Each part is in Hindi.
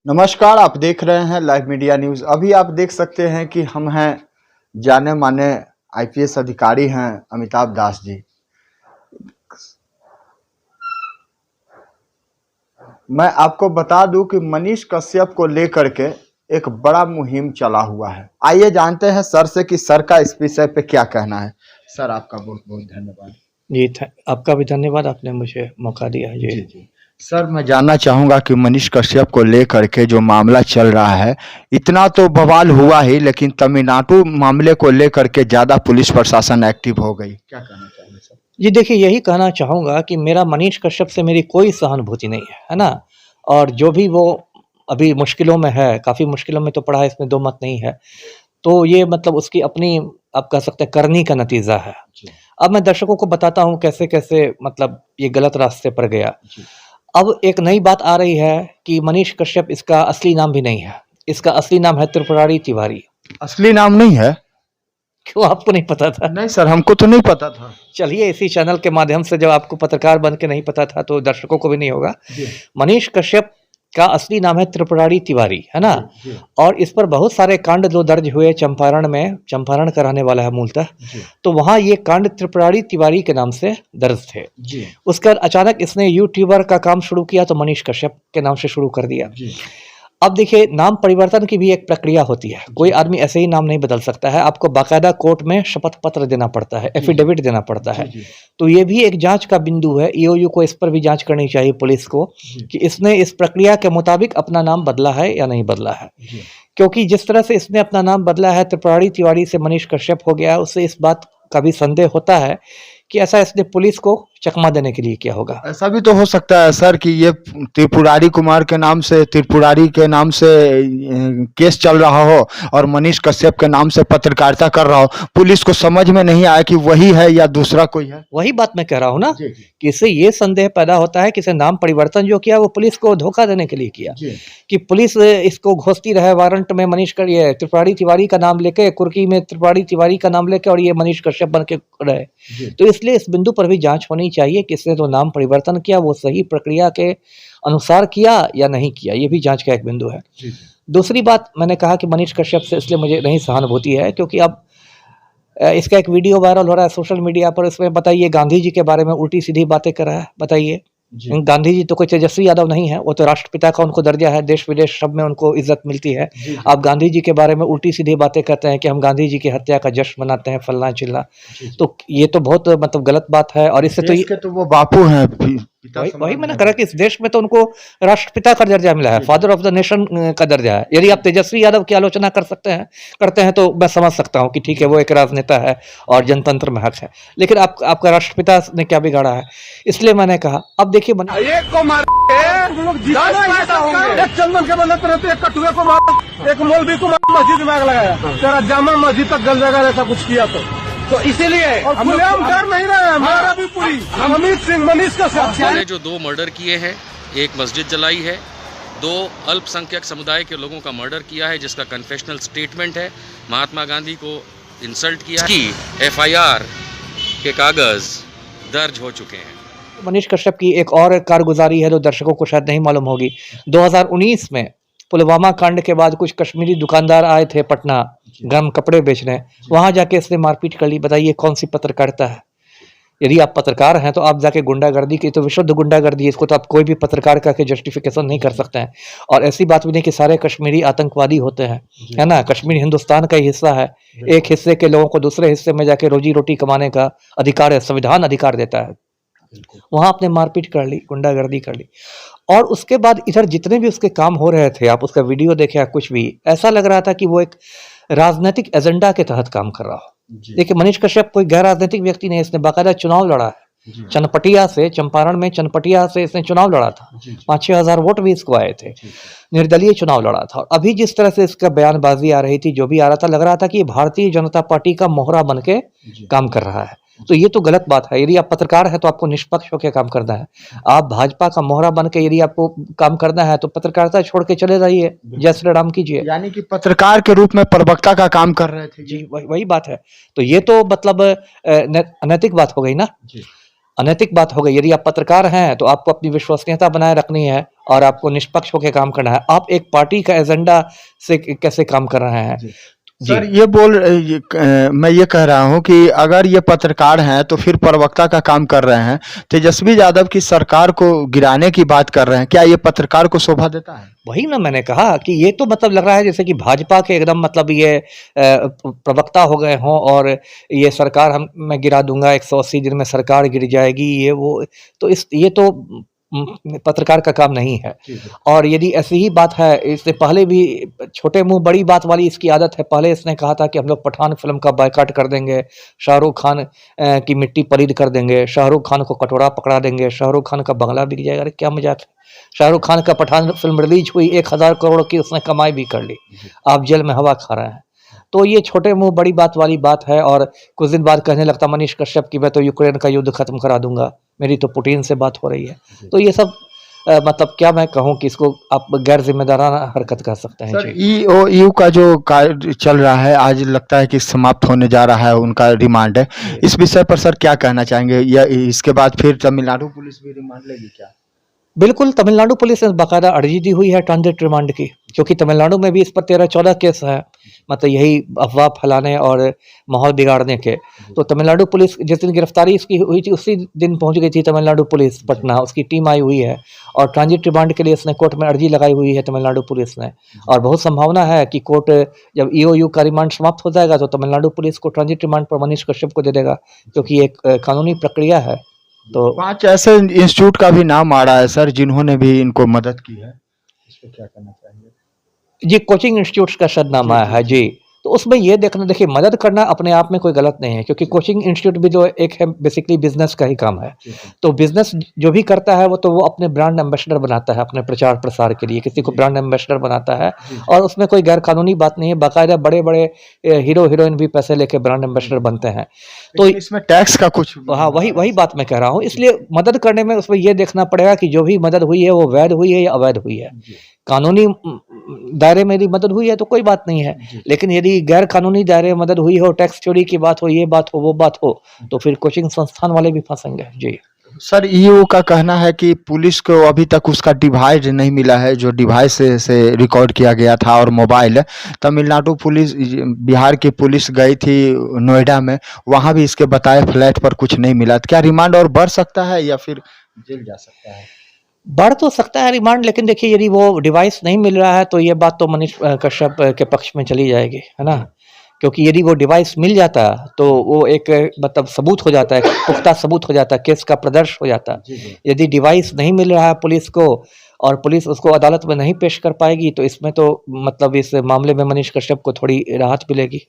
नमस्कार, आप देख रहे हैं लाइव मीडिया न्यूज। अभी आप देख सकते हैं कि हम हैं जाने माने आईपीएस अधिकारी हैं अमिताभ दास जी। मैं आपको बता दूं कि मनीष कश्यप को लेकर के एक बड़ा मुहिम चला हुआ है। आइए जानते हैं सर से कि सर का इस विषय पे क्या कहना है। सर आपका बहुत बहुत धन्यवाद। जी आपका भी धन्यवाद, आपने मुझे मौका दिया है। जी सर, मैं जानना चाहूंगा कि मनीष कश्यप को लेकर के जो मामला चल रहा है, इतना तो बवाल हुआ ही, लेकिन तमिलनाडु मामले को लेकर के ज्यादा पुलिस प्रशासन एक्टिव हो गई। क्या कहना चाहिए सर? जी देखिए, यही कहना चाहूँगा कि मेरा मनीष कश्यप से मेरी कोई सहानुभूति नहीं है ना। और जो भी वो अभी मुश्किलों में है, काफ़ी मुश्किलों में तो पड़ा है, इसमें दो मत नहीं है। तो ये मतलब उसकी अपनी, आप कह सकते हैं, करनी का नतीजा है। अब मैं दर्शकों को बताता हूँ कैसे कैसे मतलब ये गलत रास्ते पर गया। अब एक नई बात आ रही है कि मनीष कश्यप इसका असली नाम भी नहीं है। इसका असली नाम है त्रिपुरारी तिवारी। असली नाम नहीं है? क्यों, आपको नहीं पता था? नहीं सर, हमको तो नहीं पता था। चलिए, इसी चैनल के माध्यम से, जब आपको पत्रकार बन के नहीं पता था तो दर्शकों को भी नहीं होगा। मनीष कश्यप का असली नाम है त्रिपुरारी तिवारी, है ना। और इस पर बहुत सारे कांड जो दर्ज हुए चंपारण में, चंपारण का रहने वाला है मूलतः, तो वहाँ ये कांड त्रिपुरारी तिवारी के नाम से दर्ज थे। उसका अचानक इसने यूट्यूबर का काम शुरू किया तो मनीष कश्यप के नाम से शुरू कर दिया। अब देखिए, नाम परिवर्तन की भी एक प्रक्रिया होती है। कोई आदमी ऐसे ही नाम नहीं बदल सकता है, आपको बाकायदा कोर्ट में शपथ पत्र देना पड़ता है, एफिडेविट देना पड़ता है। तो ये भी एक जांच का बिंदु है। ईओयू को इस पर भी जांच करनी चाहिए, पुलिस को, कि इसने इस प्रक्रिया के मुताबिक अपना नाम बदला है या नहीं बदला है। क्योंकि जिस तरह से इसने अपना नाम बदला है, त्रिपुरारी तिवारी से मनीष कश्यप हो गया, उससे इस बात का भी संदेह होता है कि ऐसा इसने पुलिस को चकमा देने के लिए किया होगा। ऐसा भी तो हो सकता है सर कि ये त्रिपुरारी कुमार के नाम से, त्रिपुरारी के नाम से केस चल रहा हो और मनीष कश्यप के नाम से पत्रकारिता कर रहा हो, पुलिस को समझ में नहीं आया कि वही है या दूसरा कोई है। वही बात मैं कह रहा हूँ ना, कि इससे ये संदेह पैदा होता है कि इसे नाम परिवर्तन जो किया वो पुलिस को धोखा देने के लिए किया, कि पुलिस इसको घोषती रहे वारंट में मनीष कर ये त्रिपुरारी तिवारी का नाम लेके, कुर्की में त्रिपुरारी तिवारी का नाम लेके, और ये मनीष कश्यप बन के रहे। तो इसलिए इस बिंदु पर भी जांच होनी चाहिए कि इसने जो नाम परिवर्तन किया वो सही प्रक्रिया के अनुसार किया या नहीं किया। ये भी जांच का एक बिंदु है। दूसरी बात, मैंने कहा कि मनीष कश्यप से इसलिए मुझे नहीं सहानुभूति है क्योंकि अब इसका एक वीडियो वायरल हो रहा है सोशल मीडिया पर। इसमें बताइए, गांधी जी के बारे में उल्टी सीधी बातें कर रहा है। बताइए, गांधी जी तो कोई तेजस्वी यादव नहीं है, वो तो राष्ट्रपिता का उनको दर्जा है, देश विदेश सब में उनको इज्जत मिलती है। आप गांधी जी के बारे में उल्टी सीधी बातें कहते हैं कि हम गांधी जी की हत्या का जश्न मनाते हैं, फलना चिल्ला। तो ये तो बहुत मतलब गलत बात है। और इससे तो वो बापू हैं, वही मैंने कहा कि इस देश में तो उनको राष्ट्रपिता का दर्जा मिला है, फादर ऑफ द नेशन का दर्जा है। यदि आप तेजस्वी यादव की आलोचना करते हैं तो मैं समझ सकता हूं कि ठीक है, वो एक राजनेता है और जनतंत्र में हक है, लेकिन आपका राष्ट्रपिता ने क्या बिगाड़ा है? इसलिए मैंने कहा, अब देखिए, चंदन के बंदे पर एक कटुए को मार, एक मौलवी को मस्जिद में आग लगाया, तेरा जामा मस्जिद तक गल जाएगा ऐसा कुछ किया तो इसीलिए हम डर नहीं रहे। हमारा भी पूरी अमित सिंह मनीष कश्यप ने जो 2 मर्डर किए हैं, एक मस्जिद जलाई है, 2 अल्पसंख्यक समुदाय के लोगों का मर्डर किया है, जिसका कन्फेशनल स्टेटमेंट है, महात्मा गांधी को इंसल्ट किया है, एफआईआर के कागज दर्ज हो चुके हैं। मनीष कश्यप की एक और कारगुजारी है जो दर्शकों को शायद नहीं मालूम होगी। 2019 में पुलवामा कांड के बाद कुछ कश्मीरी दुकानदार आए थे पटना गर्म कपड़े बेचने, वहां जाके इसने मारपीट कर ली। बताइए, कौन सी पत्रकारिता है? यदि आप पत्रकार हैं तो आप जाके गुंडागर्दी की, तो विशुद्ध गुंडागर्दी, इसको तो आप कोई भी पत्रकार का के जस्टिफिकेशन नहीं कर सकते हैं। और ऐसी बात भी नहीं कि सारे कश्मीरी आतंकवादी होते हैं, है ना। कश्मीर हिंदुस्तान का ही हिस्सा है। एक हिस्से के लोगों को दूसरे हिस्से में जाके रोजी रोटी कमाने का अधिकार है, संविधान अधिकार देता है। वहां आपने मारपीट कर ली, गुंडागर्दी कर ली। और उसके बाद इधर जितने भी उसके काम हो रहे थे, आप उसका वीडियो देखे या कुछ भी, ऐसा लग रहा था कि वो एक राजनीतिक एजेंडा के तहत काम कर रहा हो। देखिए, मनीष कश्यप कोई गैर राजनीतिक व्यक्ति नहीं है, इसने बाकायदा चुनाव लड़ा है। चनपटिया से, चंपारण में चनपटिया से इसने चुनाव लड़ा था। 5-6 हजार वोट भी इसको आए थे, निर्दलीय चुनाव लड़ा था। और अभी जिस तरह से इसका बयानबाजी आ रही थी, जो भी आ रहा था, लग रहा था कि भारतीय जनता पार्टी का मोहरा बन के काम कर रहा है। तो ये तो गलत बात है। यदि आप पत्रकार हैं तो आपको निष्पक्ष होकर काम करना है। आप भाजपा का मोहरा बन के यदि आपको काम करना है तो पत्रकारिता छोड़ के चले जाइए, जय श्री राम कीजिए। यानी कि पत्रकार के रूप में प्रवक्ता का काम कर रहे थे। जी, वही बात है। तो ये तो मतलब अनैतिक बात हो गई ना। अनैतिक बात हो गई। यदि आप पत्रकार हैं तो आपको अपनी विश्वसनीयता बनाए रखनी है और आपको निष्पक्ष होकर काम करना है। आप एक पार्टी का एजेंडा से कैसे काम कर रहे हैं? सर मैं ये कह रहा हूँ कि अगर ये पत्रकार हैं तो फिर प्रवक्ता का काम कर रहे हैं, तेजस्वी यादव की सरकार को गिराने की बात कर रहे हैं, क्या ये पत्रकार को शोभा देता है? वही ना मैंने कहा कि ये तो मतलब लग रहा है जैसे कि भाजपा के एकदम मतलब ये प्रवक्ता हो गए हों और ये सरकार मैं गिरा दूंगा, 180 दिन में सरकार गिर जाएगी, ये वो। तो ये तो पत्रकार का काम नहीं है। और यदि ऐसी ही बात है, इससे पहले भी छोटे मुंह बड़ी बात वाली इसकी आदत है। पहले इसने कहा था कि हम लोग पठान फिल्म का बायकॉट कर देंगे, शाहरुख खान की मिट्टी पलीद कर देंगे, शाहरुख खान को कटोरा पकड़ा देंगे, शाहरुख खान का बंगला बिक जाएगा। अरे क्या मजाक है। शाहरुख खान का पठान फिल्म रिलीज हुई, 1000 करोड़ की उसने कमाई भी कर ली। आप जेल में हवा खा रहे हैं। तो ये छोटे मुंह बड़ी बात वाली बात है। और कुछ दिन बाद कहने लगता मनीष कश्यप की मैं तो यूक्रेन का युद्ध खत्म करा दूंगा, मेरी तो पुतिन से बात हो रही है। तो ये सब मतलब क्या मैं कहूँ कि इसको आप गैर जिम्मेदाराना हरकत कर सकते हैं। सर ईओयू का जो कार्य चल रहा है, आज लगता है कि समाप्त होने जा रहा है, उनका रिमांड है। इस विषय पर सर क्या कहना चाहेंगे, या इसके बाद फिर तमिलनाडु पुलिस भी रिमांड लेगी क्या? बिल्कुल, तमिलनाडु पुलिस ने बाकायदा अर्जी दी हुई है ट्रांजिट रिमांड की, क्योंकि तमिलनाडु में भी इस पर 13-14 केस है, मतलब यही अफवाह फैलाने और माहौल बिगाड़ने के। तो तमिलनाडु पुलिस जिस दिन गिरफ्तारी इसकी हुई थी उसी दिन पहुंच गई थी तमिलनाडु पुलिस पटना, उसकी टीम आई हुई है और ट्रांजिट रिमांड के लिए इसने कोर्ट में अर्जी लगाई हुई है तमिलनाडु पुलिस ने। और बहुत संभावना है कि कोर्ट जब ईओयू का रिमांड समाप्त हो जाएगा तो तमिलनाडु पुलिस को ट्रांजिट रिमांड पर मनीष कश्यप को दे देगा, क्योंकि एक कानूनी प्रक्रिया है। तो 5 ऐसे इंस्टीट्यूट का भी नाम आ रहा है सर जिन्होंने भी इनको मदद की है, इस पे क्या कहना चाहेंगे? जी, कोचिंग इंस्टीट्यूट्स का शायद आया है जी। तो उसमें ये देखना, देखिए मदद करना अपने आप में कोई गलत नहीं है, क्योंकि कोचिंग इंस्टीट्यूट भी जो एक है बेसिकली बिजनेस का ही काम है। तो बिजनेस जो भी करता है वो अपने ब्रांड एम्बेसडर बनाता है, अपने प्रचार प्रसार के लिए किसी को ब्रांड एम्बेसडर बनाता है। और उसमें कोई गैर कानूनी बात नहीं है। बाकायदा बड़े बड़े हीरो हीरोइन भी पैसे लेके ब्रांड एम्बेसडर बनते हैं। तो इसमें टैक्स का कुछ, हाँ, वही बात मैं कह रहा हूँ। इसलिए मदद करने में उसमें ये देखना पड़ेगा कि जो भी मदद हुई है वो वैध हुई है या अवैध हुई है। कानूनी दायरे में यदि मदद हुई है तो कोई बात नहीं है, लेकिन यदि गैर कानूनी दायरे में मदद हुई हो, टैक्स चोरी की बात हो, ये बात हो, वो बात हो, तो फिर कोचिंग संस्थान वाले भी फंसेंगे जी। सर ईओ का कहना है कि पुलिस को अभी तक उसका डिवाइस नहीं मिला है, जो डिवाइस से रिकॉर्ड किया गया था, और मोबाइल। तमिलनाडु पुलिस, बिहार की पुलिस गई थी नोएडा में, वहां भी इसके बताए फ्लैट पर कुछ नहीं मिला। तो क्या रिमांड और बढ़ सकता है या फिर जेल जा सकता है? बढ़ तो सकता है रिमांड, लेकिन देखिए यदि वो डिवाइस नहीं मिल रहा है तो ये बात तो मनीष कश्यप के पक्ष में चली जाएगी, है ना। क्योंकि यदि वो डिवाइस मिल जाता तो वो एक मतलब सबूत हो जाता है, पुख्ता सबूत हो जाता है, केस का प्रदर्श हो जाता। यदि डिवाइस नहीं मिल रहा है पुलिस को और पुलिस उसको अदालत में नहीं पेश कर पाएगी तो इसमें तो मतलब इस मामले में मनीष कश्यप को थोड़ी राहत मिलेगी।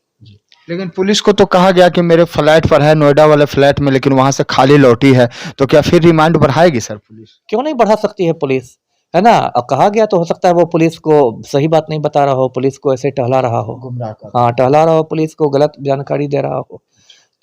लेकिन पुलिस को तो कहा गया कि मेरे फ्लैट पर है, नोएडा वाले फ्लैट में, लेकिन वहां से खाली लौटी है। तो क्या फिर रिमांड बढ़ाएगी सर पुलिस? क्यों नहीं बढ़ा सकती है पुलिस, है ना। अब कहा गया तो हो सकता है वो पुलिस को सही बात नहीं बता रहा हो, पुलिस को ऐसे टहला रहा हो, गुमराह कर, हाँ टहला रहा हो, पुलिस को गलत जानकारी दे रहा हो।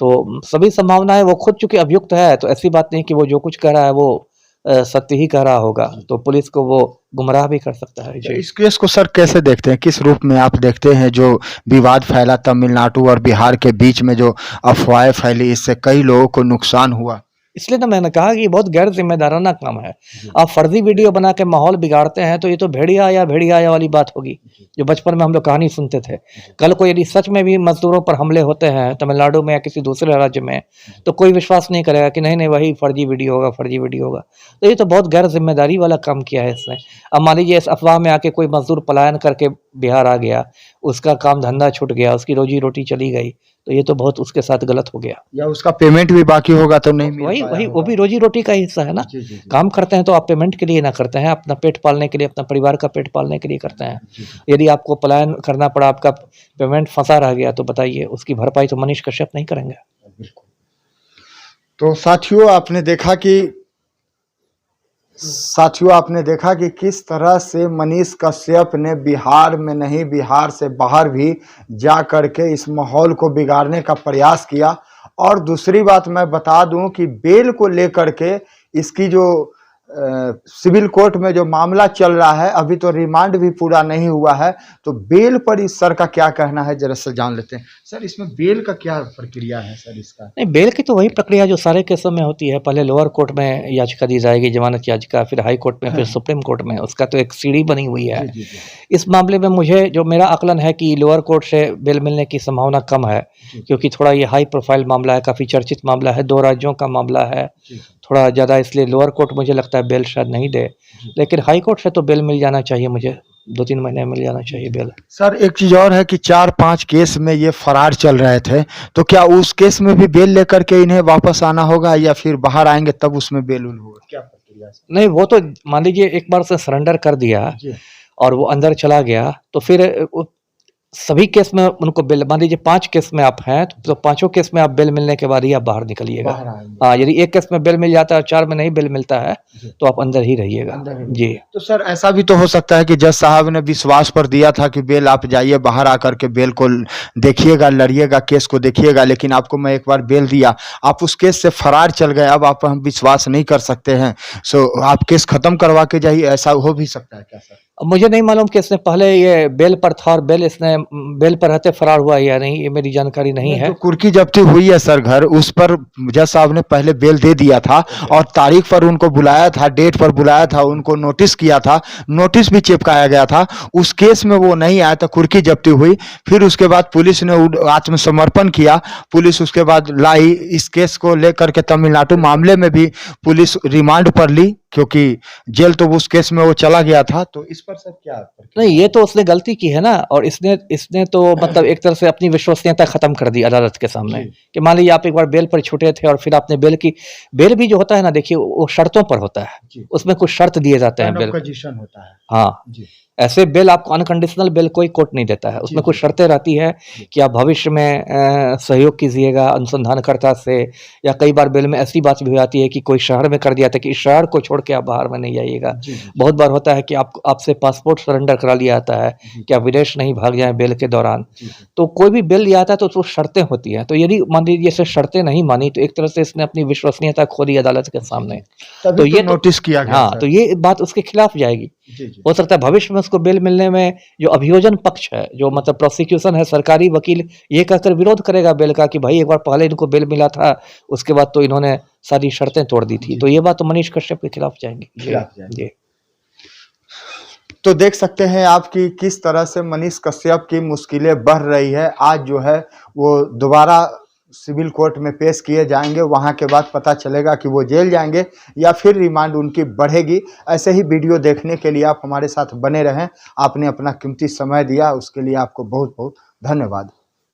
तो सभी संभावना है, वो खुद चूंकि अभियुक्त है तो ऐसी बात नहीं कि वो जो कुछ कह रहा है वो सत्य ही कह रहा होगा, तो पुलिस को वो गुमराह भी कर सकता है जी। इस केस को सर कैसे देखते हैं, किस रूप में आप देखते हैं? जो विवाद फैला तमिलनाडु और बिहार के बीच में, जो अफवाहें फैली, इससे कई लोगों को नुकसान हुआ। इसलिए तो मैंने कहा कि ये बहुत गैर जिम्मेदाराना काम है। आप फर्जी वीडियो बना के माहौल बिगाड़ते हैं तो ये तो भेड़िया वाली बात होगी, जो बचपन में हम लोग कहानी सुनते थे। कल को यदि सच में भी मजदूरों पर हमले होते हैं तमिलनाडु में या किसी दूसरे राज्य में, तो कोई विश्वास नहीं करेगा कि नहीं वही फर्जी वीडियो होगा। तो ये तो बहुत गैर जिम्मेदारी वाला काम किया है इसने। अब मान लीजिए इस अफवाह में आके कोई मजदूर पलायन करके बिहार आ गया, उसका काम धंधा छूट गया, उसकी रोजी रोटी चली गई, तो ये तो बहुत उसके साथ गलत हो गया। या उसका पेमेंट भी बाकी होगा तो नहीं मिल पाया वही होगा। वो भी रोजी रोटी का हिस्सा है ना। काम करते हैं तो आप पेमेंट के लिए ना करते हैं, अपना पेट पालने के लिए, अपना परिवार का पेट पालने के लिए करते हैं। यदि आपको पलायन करना पड़ा, आपका पेमेंट फंसा रह गया, तो बताइए उसकी भरपाई तो मनीष कश्यप नहीं करेंगे। तो साथियों आपने देखा कि किस तरह से मनीष कश्यप ने बिहार में नहीं, बिहार से बाहर भी जा करके इस माहौल को बिगाड़ने का प्रयास किया। और दूसरी बात मैं बता दूं कि बेल को लेकर के इसकी जो सिविल कोर्ट में जो मामला चल रहा है, अभी तो रिमांड भी पूरा नहीं हुआ है, तो बेल पर इस सर का क्या कहना है जरा से जान लेते हैं। सर इसमें बेल का क्या प्रक्रिया है सर इसका? नहीं, बेल की तो वही प्रक्रिया जो सारे केसों में होती है। पहले लोअर कोर्ट में याचिका दी जाएगी, जमानत याचिका, फिर हाई कोर्ट में, फिर सुप्रीम कोर्ट में। उसका तो एक सीढ़ी बनी हुई है। जी, जी। इस मामले में मुझे जो मेरा आकलन है कि लोअर कोर्ट से बेल मिलने की संभावना कम है, क्योंकि थोड़ा ये हाई प्रोफाइल मामला है, काफ़ी चर्चित मामला है, 2 राज्यों का मामला है, थोड़ा ज़्यादा, इसलिए लोअर कोर्ट मुझे लगता है बेल शायद नहीं दे। लेकिन हाई कोर्ट से तो बेल मिल जाना चाहिए, मुझे 2-3 महीने में मिल जाना चाहिए बेल। सर एक चीज और है कि 4-5 केस में ये फरार चल रहे थे, तो क्या उस केस में भी बेल लेकर के इन्हें वापस आना होगा या फिर बाहर आएंगे तब उसमें बेल उल होगा? क्या प्रक्रिया है? नहीं, वो तो मान लीजिए एक बार से सरेंडर कर दिया जी। और वो अंदर चला गया, तो फिर सभी केस में उनको बेल, मान लीजिए 5 केस में आप हैं, तो 5 केस में आप बेल मिलने के बाद ही आप बाहर निकलिएगा। बाहर आएंगे। हाँ, यदि एक केस में बेल मिल जाता है और 4 में नहीं बेल मिलता है, तो आप अंदर ही रहिएगा। जी। तो सर ऐसा भी तो हो सकता है कि जज साहब ने विश्वास पर दिया था कि बेल आप जाइए, बाहर आकर के बेल को देखिएगा, लड़िएगा, केस को देखिएगा, लेकिन आपको मैं एक बार बेल दिया, आप उस केस से फरार चल गए, अब आप हम विश्वास नहीं कर सकते हैं, सो आप केस खत्म करवा के जाइए, ऐसा हो भी सकता है क्या सर? अब मुझे नहीं मालूम कि इसने पहले ये बेल पर था और इसने बेल पर रहते फरार हुआ या नहीं, ये मेरी जानकारी नहीं है। जो कुर्की जब्ती हुई है सर घर, उस पर जज साहब ने पहले बेल दे दिया था और तारीख पर उनको बुलाया था, डेट पर बुलाया था, उनको नोटिस किया था, नोटिस भी चिपकाया गया था। उस केस में वो नहीं आया था, कुर्की जब्ती हुई, फिर उसके बाद पुलिस ने आत्मसमर्पण किया, पुलिस उसके बाद लाई। इस केस को लेकर के तमिलनाडु मामले में भी पुलिस रिमांड पर ली, क्योंकि जेल तो उस केस में वो चला गया था। तो इस पर सर क्या? नहीं, ये तो उसने गलती की है ना, और इसने तो मतलब एक तरह से अपनी विश्वसनीयता खत्म कर दी अदालत के सामने, कि मान लीजिए आप एक बार बेल पर छूटे थे और फिर आपने बेल भी जो होता है ना, देखिए वो शर्तों पर होता है, उसमें कुछ शर्त दिए जाते हैं बेल होता है। हाँ जी। ऐसे बेल आपको अनकंडीशनल बेल कोई कोर्ट नहीं देता है, उसमें कुछ शर्तें रहती है कि आप भविष्य में सहयोग कीजिएगा अनुसंधानकर्ता से, या कई बार बेल में ऐसी बात भी हो जाती है कि कोई शहर में कर दिया था कि इस शहर को छोड़ के आप बाहर में नहीं जाइएगा। बहुत बार होता है कि आपसे पासपोर्ट सरेंडर करा लिया जाता है कि आप विदेश नहीं भाग जाएं बेल के दौरान। तो कोई भी बेल लिया जाता है तो शर्तें होती हैं, तो यदि मान लीजिए इसे शर्तें नहीं मानी तो एक तरह से इसने अपनी विश्वसनीयता खो दी अदालत के सामने। तो ये नोटिस किया गया। हाँ, तो ये बात उसके खिलाफ जाएगी। हो सकता है भविष्य में उसको बेल मिलने में जो अभियोजन पक्ष है, जो मतलब प्रोसिक्यूशन है, सरकारी वकील ये कहकर विरोध करेगा बेल का कि भाई एक बार पहले इनको बेल मिला था, उसके बाद तो इन्होंने सारी शर्तें तोड़ दी थी। तो ये बात तो मनीष कश्यप के खिलाफ जाएंगी। जी। तो देख सकते हैं आप कि किस तरह से मनीष कश्यप की मुश्किलें बढ़ रही है। आज जो है वो दोबारा सिविल कोर्ट में पेश किए जाएंगे, वहां के बाद पता चलेगा कि वो जेल जाएंगे या फिर रिमांड उनकी बढ़ेगी। ऐसे ही वीडियो देखने के लिए आप हमारे साथ बने रहें। आपने अपना कीमती समय दिया, उसके लिए आपको बहुत बहुत धन्यवाद।